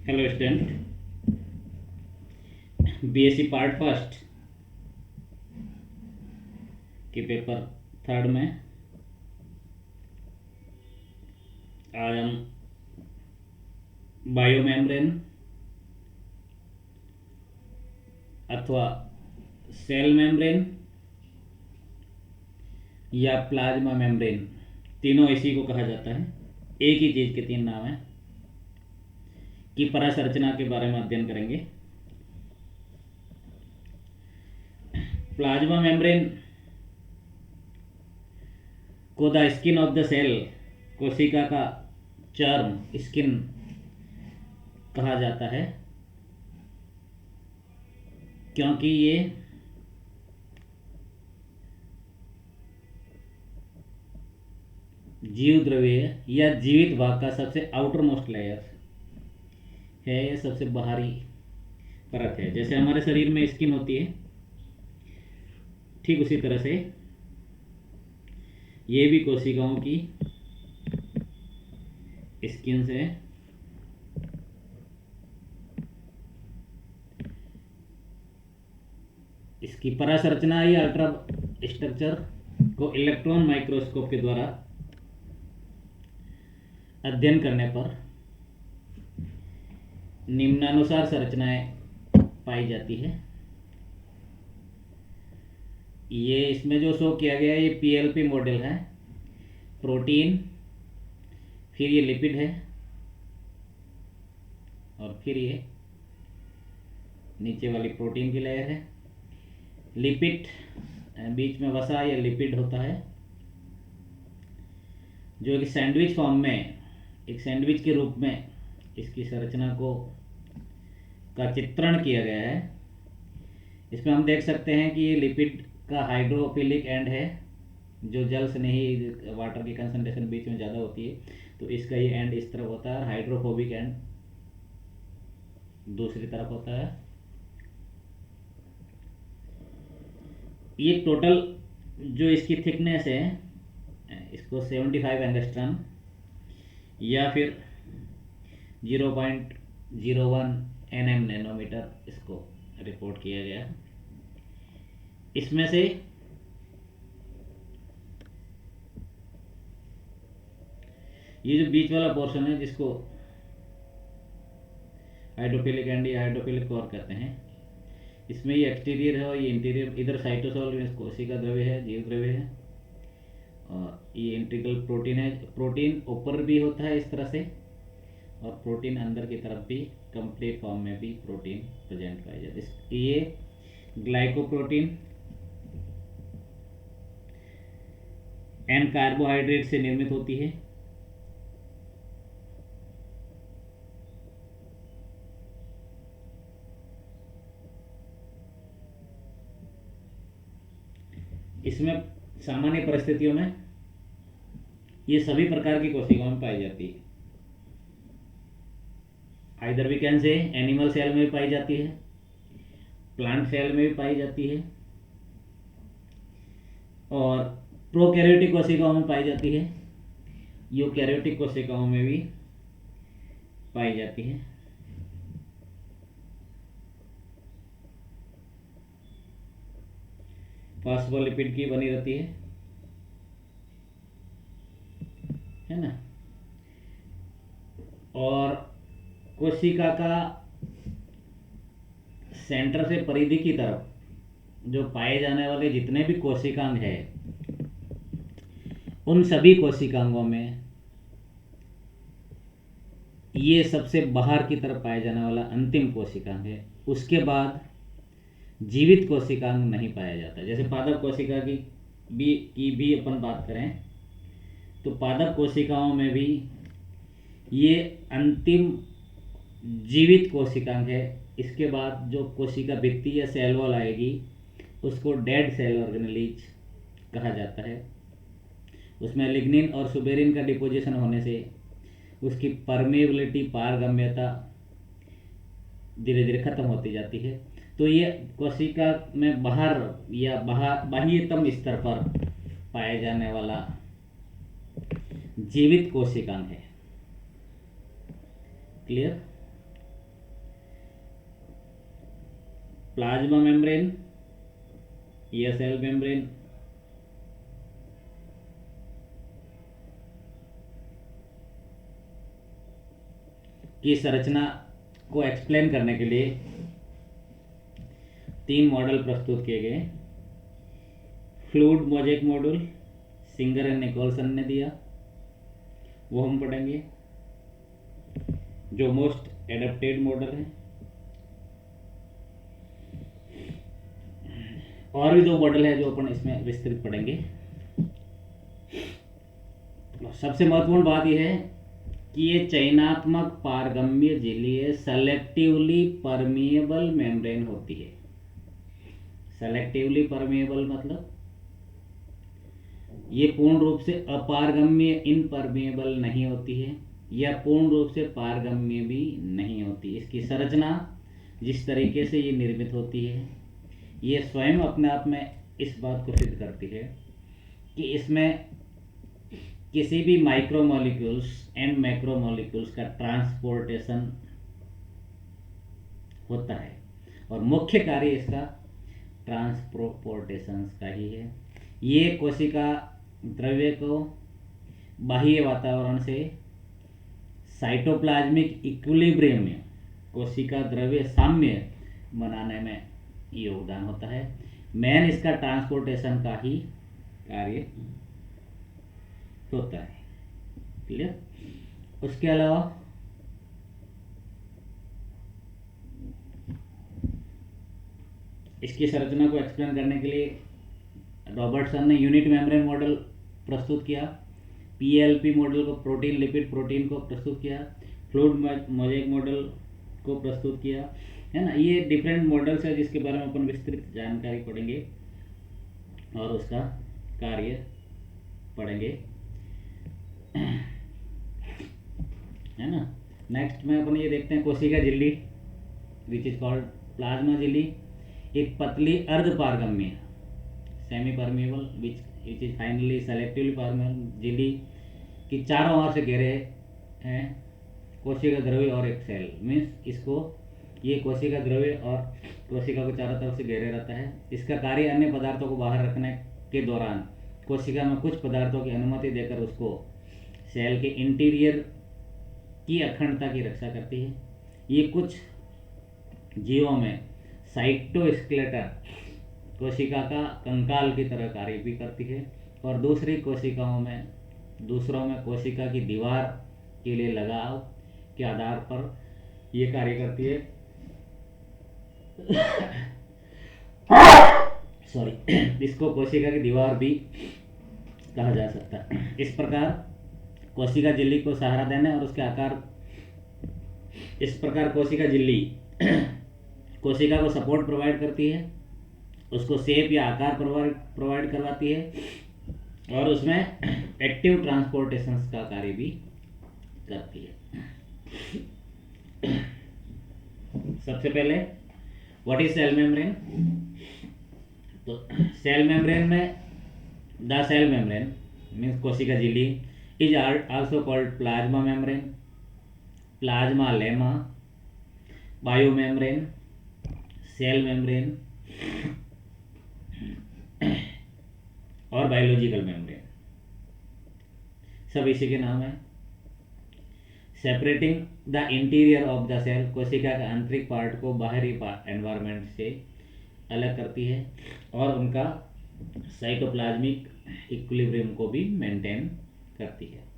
Hello student, BSc part first के paper third में आज हम बायोमेम्ब्रेन अथवा सेल मेम्ब्रेन या प्लाज्मा मेम्ब्रेन, तीनों इसी को कहा जाता है। एक ही चीज़ के तीन नाम हैं की परासंरचना के बारे में अध्ययन करेंगे। प्लाज्मा मेम्ब्रेन को the skin of the cell, कोशिका का चर्म, स्किन कहा जाता है, क्योंकि ये जीव द्रव्य या जीवित भाग का सबसे आउटर मोस्ट लेयर है, ये सबसे बाहरी परत है। जैसे हमारे शरीर में स्किन होती है, ठीक उसी तरह से ये भी कोशिकाओं की स्किन से इसकी परासंरचना या अल्ट्रा स्ट्रक्चर को इलेक्ट्रॉन माइक्रोस्कोप के द्वारा अध्ययन करने पर निम्नानुसार संरचनाएं पाई जाती है। ये इसमें जो शो किया गया है ये पीएलपी मॉडल है। प्रोटीन, फिर ये लिपिड है, और फिर ये नीचे वाली प्रोटीन की लेयर है। लिपिड बीच में वसा या लिपिड होता है, जो एक सैंडविच फॉर्म में, एक सैंडविच के रूप में इसकी संरचना को का चित्रण किया गया है। इसमें हम देख सकते हैं कि ये लिपिड का हाइड्रोफिलिक एंड है, जो जल से नहीं, वाटर की कंसंट्रेशन बीच में ज़्यादा होती है, तो इसका ये एंड इस तरफ होता है। हाइड्रोफोबिक एंड दूसरी तरफ होता है। ये टोटल जो इसकी थिकनेस है, इसको 75 एंगस्ट्रॉम या फिर 0.01 nm नैनोमीटर इसको रिपोर्ट किया गया। इसमें से ये जो बीच वाला पोर्शन है, जिसको हाइड्रोफिलिक एंड या हाइड्रोफिलिक कोर कहते हैं, इसमें ये एक्सटीरियर है और ये इंटीरियर। इधर साइटोसोल कोशिका द्रव्य है, जीव द्रव्य है, और ये इंटीग्रल प्रोटीन है। प्रोटीन ऊपर भी होता है इस तरह से, और प्रोटीन अंदर की तरफ भी कंप्लीट फॉर्म में भी प्रोटीन प्रेजेंट पाई जाती है। ये ग्लाइकोप्रोटीन एंड कार्बोहाइड्रेट से निर्मित होती है। इसमें सामान्य परिस्थितियों में ये सभी प्रकार की कोशिकाओं में पाई जाती है। Either we can say animal cell में भी पाई जाती है, प्लांट सेल में भी पाई जाती है, और प्रोकैरियोटिक कोशिकाओं में पाई जाती है, यूकैरियोटिक कोशिकाओं में भी पाई जाती है। फॉस्फोलिपिड की बनी रहती है ना। और कोशिका का सेंटर से परिधि की तरफ जो पाए जाने वाले जितने भी कोशिकांग हैं, उन सभी कोशिकांगों में ये सबसे बाहर की तरफ पाया जाने वाला अंतिम कोशिकांग है। उसके बाद जीवित कोशिकांग नहीं पाया जाता। जैसे पादप कोशिका की भी अपन बात करें, तो पादप कोशिकाओं में भी ये अंतिम जीवित कोशिकांग है। इसके बाद जो कोशिका भित्ति या सेल वॉल आएगी, उसको डेड सेल ऑर्गेनेलीज कहा जाता है। उसमें लिग्निन और सुबेरिन का डिपोजिशन होने से उसकी परमेबिलिटी, पारगम्यता धीरे धीरे खत्म होती जाती है। तो ये कोशिका में बाहर या बाह्यतम स्तर पर पाए जाने वाला जीवित कोशिकांग है। क्लियर? प्लाज्मा मेम्ब्रेन या सेल मेम्ब्रेन की संरचना को एक्सप्लेन करने के लिए 3 मॉडल प्रस्तुत किए गए। Fluid mosaic model Singer and Nicolson ने दिया, वो हम पढ़ेंगे, जो मोस्ट एडेप्टेड मॉडल है। और भी 2 मॉडल है जो अपन इसमें विस्तृत पढ़ेंगे। सबसे महत्वपूर्ण बात यह है कि ये चयनात्मक पारगम्य झिल्ली सेलेक्टिवली परमिएबल मेम्ब्रेन होती है। सेलेक्टिवली परमिएबल मतलब ये पूर्ण रूप से अपारगम्य इनपरमिएबल नहीं होती है, या पूर्ण रूप से पारगम्य भी नहीं होती। इसकी संरचना जिस तरीके से ये निर्मित होती है, ये स्वयं अपने आप में इस बात को सिद्ध करती है कि इसमें किसी भी माइक्रोमोलिक्यूल्स एंड मैक्रोमोलिक्यूल्स का ट्रांसपोर्टेशन होता है, और मुख्य कार्य इसका ट्रांसपोर्टेशन का ही है। ये कोशिका द्रव्य को बाह्य वातावरण से साइटोप्लाज्मिक इक्विलिब्रियम में कोशिका द्रव्य साम्य बनाने में योगदान होता है। मेन इसका ट्रांसपोर्टेशन का ही कार्य होता है। क्लियर? उसके अलावा इसकी संरचना को एक्सप्लेन करने के लिए रॉबर्टसन ने यूनिट मेम्ब्रेन मॉडल प्रस्तुत किया, पीएलपी मॉडल को प्रोटीन लिपिड प्रोटीन को प्रस्तुत किया, फ्लूइड मोज़ेक मॉडल को प्रस्तुत किया, है ना। ये डिफरेंट मॉडल्स है जिसके बारे में अपन विस्तृत जानकारी पढ़ेंगे और उसका कार्य पढ़ेंगे, है ना। नेक्स्ट में अपन ये देखते हैं कोशिका झिल्ली विच इज कॉल्ड प्लाज्मा झिल्ली। एक पतली अर्ध पारगम्य semi permeable which is finally selectively permeable झिल्ली की चारों ओर से घेरे हैं कोशिका द्रव्य और एक सेल। मीन्स इसको ये कोशिका द्रव्य और कोशिका को चारों तरफ से घेरे रहता है। इसका कार्य अन्य पदार्थों को बाहर रखने के दौरान कोशिका में कुछ पदार्थों की अनुमति देकर उसको सेल के इंटीरियर की अखंडता की रक्षा करती है। ये कुछ जीवों में साइटोस्केलेटन कोशिका का कंकाल की तरह कार्य भी करती है, और दूसरों में कोशिका की दीवार के लिए लगाव के आधार पर ये कार्य करती है। सॉरी इसको कोशिका की दीवार भी कहा जा सकता है। इस प्रकार कोशिका झिल्ली को सहारा देने और उसके आकार, इस प्रकार कोशिका झिल्ली कोशिका को सपोर्ट प्रोवाइड करती है, उसको शेप या आकार प्रोवाइड करवाती है, और उसमें एक्टिव ट्रांसपोर्टेशन का कार्य भी करती है। सबसे पहले व्हाट इज सेल मेम्ब्रेन। तो सेल मेम्ब्रेन में द सेल मेम्ब्रेन मीन्स कोशिका झिल्ली is also called plasma membrane, plasma lemma, bio membrane, cell membrane और बायोलॉजिकल मेम्ब्रेन, सब इसी के नाम है। Separating the interior of the cell, कोशिका का आंतरिक पार्ट को बाहरी एनवायरनमेंट से अलग करती है और उनका साइटोप्लाज्मिक इक्विलिब्रियम को भी मेंटेन करती है।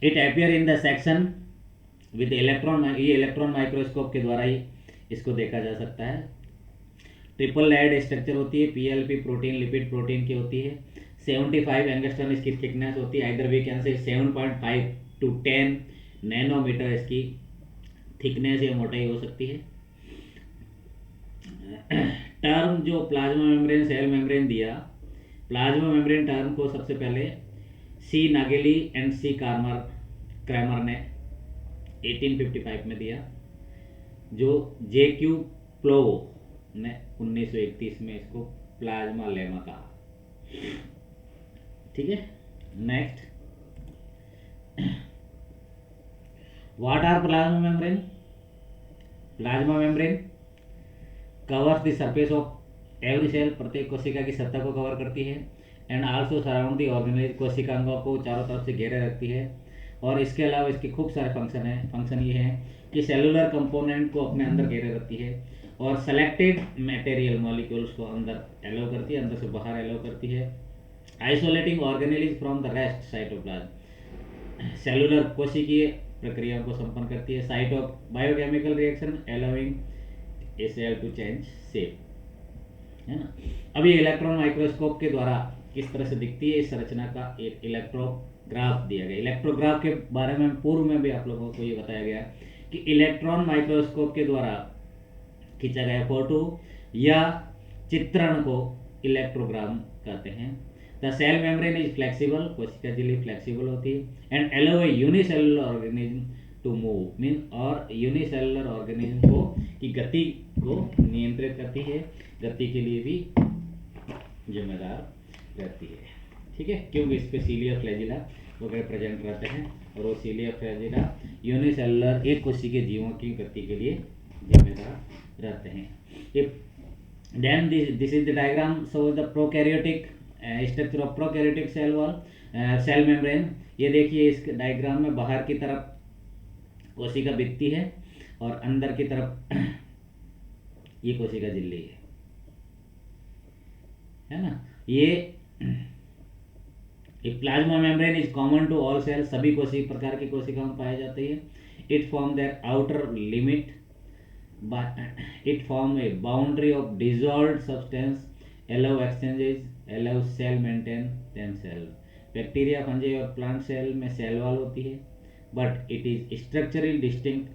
It appear in the section with electron, ये इलेक्ट्रॉन माइक्रोस्कोप के द्वारा ही इसको देखा जा सकता है। ट्रिपल लेयर्ड स्ट्रक्चर होती है, पीएलपी प्रोटीन लिपिड प्रोटीन की होती है। 75 एंगस्ट्रॉम इसकी थिकनेस होती है, आइदर वी कैन से 7.5 to 10 नैनोमीटर इसकी थिकनेस या मोटाई हो सकती है। टर्म जो प्लाज्मा मेम्ब्रेन सेल मेम्ब्रेन दिया, प्लाज्मा मेम्ब्रेन टर्म को सबसे पहले सी नागेली एंड सी क्रैमर ने 1855 में दिया, जो JQ प्लोव ने 1931 में इसको प्लाज्मा लेमा कहा। ठीक है। Next what are plasma membrane? Plasma membrane covers the surface of every cell, प्रत्येक कोशिका की सतह को कवर करती है, and also surround the organelles, कोशिकांगों को चारों तरफ से घेरे रखती है। और इसके अलावा इसके खूब सारे फंक्शन है। फंक्शन ये है कि सेलुलर कंपोनेंट को अपने अंदर घेरे रखती है और सेलेक्टेड मटेरियल मॉलिक्यूल्स को अंदर एलो करती है, अंदर से बाहर एलो करती है। Isolating organelles from the rest cytoplasm, cellular कोशिकीय प्रक्रियाओं को संपन्न करती है। Site of biochemical reaction allowing a cell to change shape, है ना। अभी इलेक्ट्रॉन माइक्रोस्कोप के द्वारा किस तरह से दिखती है इस संरचना का एक इलेक्ट्रोग्राफ दिया गया। इलेक्ट्रोग्राफ के बारे में पूर्व में भी आप लोगों को ये बताया गया कि इलेक्ट्रॉन माइक्रोस्कोप के द्वारा खींचा गया फोटो या चित्रण को इलेक्ट्रोग्राम कहते हैं। The cell membrane is flexible, कोशिका झिल्ली फ्लेक्सिबल होती है, and allow a unicellular organism to move, mean और यूनिसेलुलर ऑर्गेनिज्म को की गति को नियंत्रित करती है, गति के लिए भी जिम्मेदार रहती है। ठीक है, क्योंकि इस पे सीलिया फ्लैजिला वगैरह प्रेजेंट रहते हैं और वो सीलिया फ्लैजिला यूनिसेलुलर एक कोशिकीय जीवों की गति के लिए जिम्मेदार रहते हैं। Then this is the diagram shows the prokaryotic structure of prokaryotic cell wall, cell membrane। ये देखिए इस डायग्राम में बाहर की तरफ कोशिका दिखती है और अंदर की तरफ ये कोशिका झिल्ली है ना। ये plasma membrane is common to all cell, सभी प्रकार की कोशिकाओं में पाई जाती है। It form their outer limit, it form a boundary of dissolved substance, allow exchanges, allow cell maintain themselves। Bacteria, fungi और प्लांट सेल में सेल वॉल होती है, but it is structurally distinct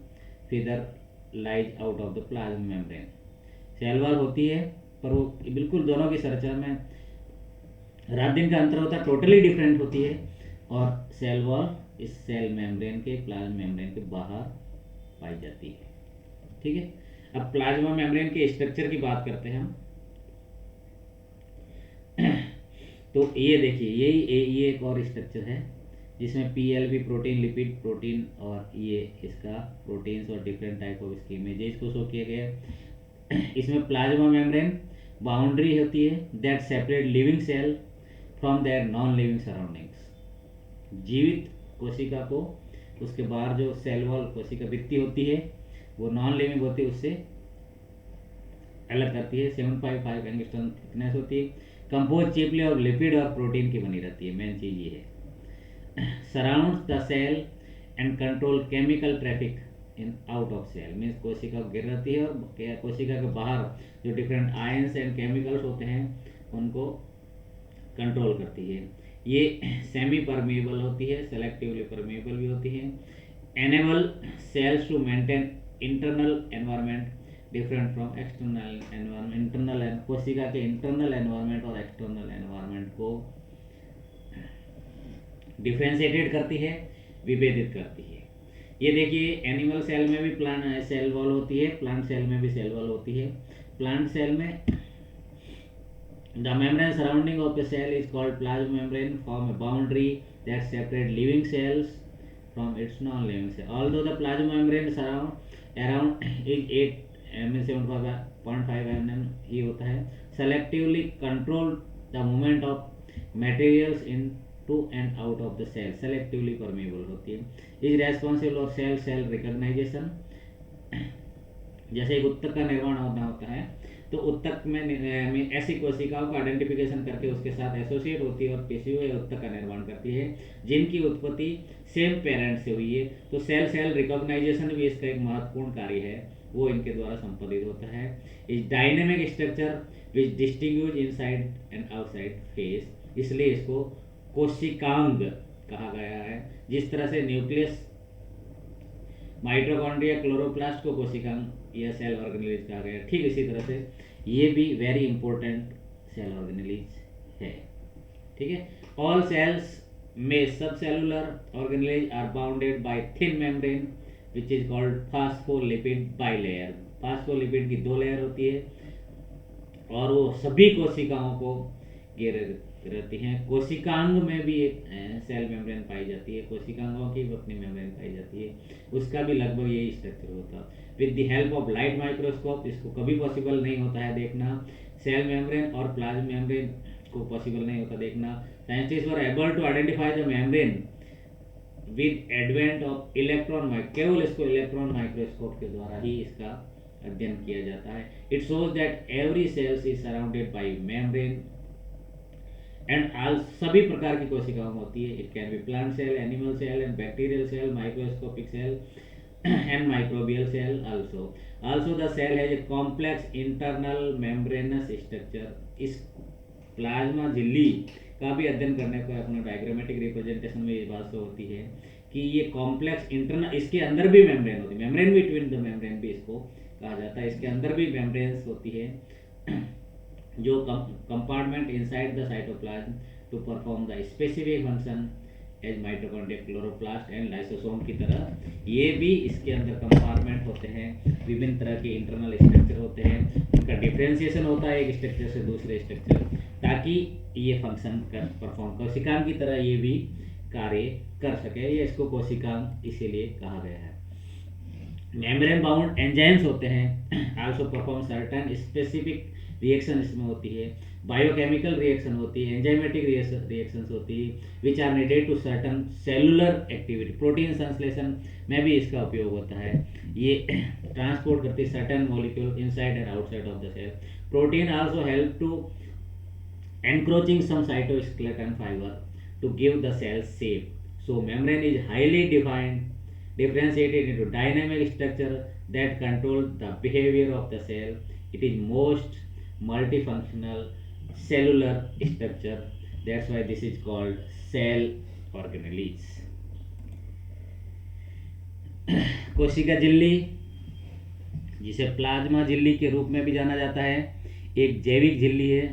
further lies out of the plasma membrane. Cell wall होती है पर वो बिल्कुल दोनों की संरचना में रात दिन का अंतर होता है, टोटली डिफरेंट होती है। और सेल वॉल इस सेल मेम्ब्रेन के, प्लाज्मा मेम्ब्रेन के बाहर पाई जाती है। ठीक है, अब प्लाज्मा मेम्ब्रेन के स्ट्रक्चर की बात करते हैं हम। तो ये देखिए ये एक और स्ट्रक्चर है जिसमें पीएलबी प्रोटीन, लिपिड प्रोटीन और ये इसका प्रोटीन्स और डिफरेंट टाइप ऑफ इसके इमेजेस को शो किया गया। इसमें प्लाज्मा मेम्ब्रेन बाउंड्री होती है that separate living cell from their non living surroundings. जीवित कोशिका को उसके बाहर जो सेल वॉल कोशिका भित्ति होती है वो नॉन लिविंग होती है, उससे अलग करती है। 7.5 एंगस्ट्रॉम थिकनेस होती है, कंपोज चीपली और लिपिड और प्रोटीन की बनी रहती है। मेन चीज ये है। Surrounds the cell and control chemical traffic in out of cell, means कोशिका गिर रहती है और कोशिका के बाहर जो डिफरेंट आयंस एंड केमिकल्स होते हैं उनको कंट्रोल करती है। ये सेमी परमेबल होती है, सेलेक्टिवली परमेबल भी होती है। Enable cells to maintain internal environment different from external environment. Internal कोशिका के इंटरनल एनवायरनमेंट और एक्सटर्नल एनवायरनमेंट को डिफरेंशिएटेड करती है, विभेदित करती है। ये देखिए एनिमल सेल में भी प्लांट सेल वॉल होती है, प्लांट सेल में भी सेल वॉल होती है। प्लांट सेल में the membrane surrounding of the cell is called plasma membrane, form a boundary that separate living cells from its non-living cell. Although the plasma membrane around is 7.5 mm ही होता है, selectively control the movement of materials into and out of the cell, selectively permeable होती है, is responsible for cell recognition। जैसे एक उत्तक का निर्माण होता है तो उत्तक में ऐसी कोशिकाओं का आइडेंटिफिकेशन करके उसके साथ एसोसिएट होती है और टिश्यू या उत्तक का निर्माण करती है जिनकी उत्पत्ति सेम पेरेंट से हुई है। तो सेल रिकॉग्नाइजेशन भी इसका एक महत्वपूर्ण कार्य है, वो इनके द्वारा संपादित होता है। इस dynamic structure which distinguish inside and outside face, इसलिए इसको कोशिकांग कहा गया है। जिस तरह से न्यूक्लियस, माइटोकॉन्ड्रिया, क्लोरोप्लास्ट को कोशिकांग या सेल ऑर्गेनेलिज कहा गया, ठीक इसी तरह से ये भी वेरी इंपॉर्टेंट सेल ऑर्गेनेलिज है। ठीक है, ऑल सेल्स में सब cellular organelles are bounded by thin membrane which is called phospholipid bilayer. Phospholipid की 2 लेयर होती है और वो सभी कोशिकाओं को घेरे रहती हैं। कोशिकांग में भी एक सेल मेम्ब्रेन पाई जाती है, कोशिकांगों की भी अपनी मेम्ब्रेन पाई जाती है, उसका भी लगभग यही स्ट्रक्चर होता है। With the help of light microscope इसको कभी पॉसिबल नहीं होता है देखना, सेल मेम्ब्रेन और प्लाज्मा मेम्ब्रेन को पॉसिबल नहीं होता देखना। Scientist were able to identify the membrane with advent of electron केवल इसको इलेक्ट्रॉन माइक्रोस्कोप के द्वारा ही इसका अध्ययन किया जाता है। It shows that every cells is surrounded by membrane and all सभी प्रकार की कोशिकाओं होती है। It can be plant cell, animal cell and bacterial cell, microscopic cell and microbial cell also the cell has a complex internal membranous structure। इस plasma झिल्ली का भी अध्ययन करने को अपना डायग्रामेटिक रिप्रेजेंटेशन में ये बात तो होती है कि ये कॉम्प्लेक्स इंटरनल, इसके अंदर भी मेम्ब्रेन होती है, मेम्ब्रेन बिटवीन द मेम्ब्रेन भी इसको कहा जाता है, इसके अंदर भी मेम्ब्रेन्स होती है जो compartment inside the cytoplasm to perform the specific function as mitochondria, chloroplast and lysosome की तरह ये भी इसके अंदर कंपार्टमेंट होते हैं, विभिन्न तरह के इंटरनल स्ट्रक्चर होते हैं, उनका डिफ्रेंसिएशन होता है एक स्ट्रक्चर से दूसरे स्ट्रक्चर, ताकि ये फंक्शन कर परफॉर्म कोशिकांग की तरह ये भी कार्य कर सके। ये इसको कोशिकांग इसीलिए कहा गया है। मेम्ब्रेन बाउंड एंजाइम्स होते हैं, also perform certain specific reaction इसमें होती है, बायोकेमिकल रिएक्शन होती है, एंजाइमेटिक रिएक्शंस होती है which are needed to certain cellular activity. Protein संश्लेषण में भी इसका उपयोग होता है, ये ट्रांसपोर्ट करती है certain molecule inside and outside of the cell. Protein also help to encroaching some cytoskeleton fiber to give the cell shape. So membrane is highly differentiated into dynamic structure that control the behavior of the cell. It is most multifunctional cellular structure. That's why this is called cell organelles. कोशिका झिल्ली, जिसे plasma झिल्ली के रूप में भी जाना जाता है, एक जैविक झिल्ली है।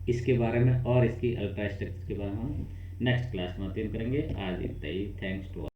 इसके बारे में और इसकी अल्ट्रा स्ट्रक्चर के बारे में हम नेक्स्ट क्लास में अध्ययन करेंगे। आज इतना ही। Thanks to all.